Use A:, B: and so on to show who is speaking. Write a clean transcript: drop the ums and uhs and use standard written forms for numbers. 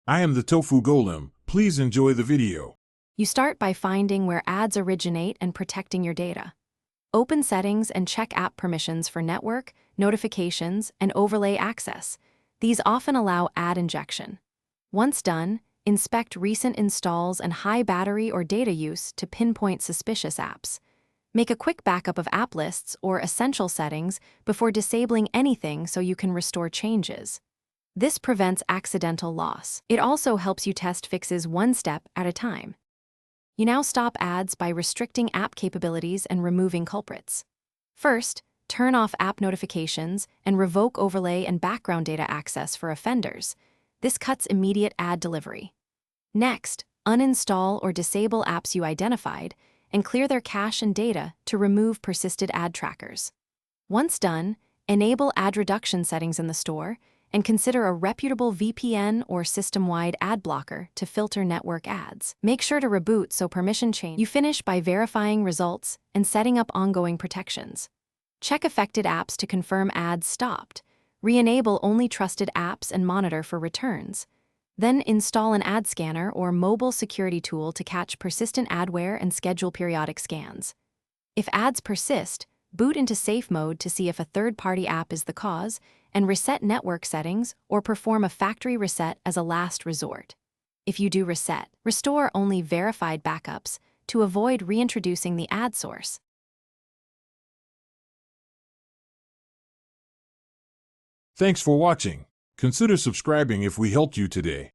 A: I am the Tofu Golem. Please enjoy the video.
B: You start by finding where ads originate and protecting your data. Open Settings and check app permissions for network, notifications, and overlay access. These often allow ad injection. Once done, inspect recent installs and high battery or data use to pinpoint suspicious apps. Make a quick backup of app lists or essential settings before disabling anything so you can restore changes. This prevents accidental loss. It also helps you test fixes one step at a time. You now stop ads by restricting app capabilities and removing culprits. First, turn off app notifications and revoke overlay and background data access for offenders. This cuts immediate ad delivery. Next, uninstall or disable apps you identified and clear their cache and data to remove persisted ad trackers. Once done, enable ad reduction settings in the store and consider a reputable VPN or system-wide ad blocker to filter network ads. Make sure to reboot so permission change. You finish by verifying results and setting up ongoing protections. Check affected apps to confirm ads stopped. Re-enable only trusted apps and monitor for returns. Then install an ad scanner or mobile security tool to catch persistent adware and schedule periodic scans. If ads persist, boot into safe mode to see if a third-party app is the cause, and reset network settings or perform a factory reset as a last resort. If you do reset, restore only verified backups to avoid reintroducing the ad source.
A: Thanks for watching. Consider subscribing if we helped you today.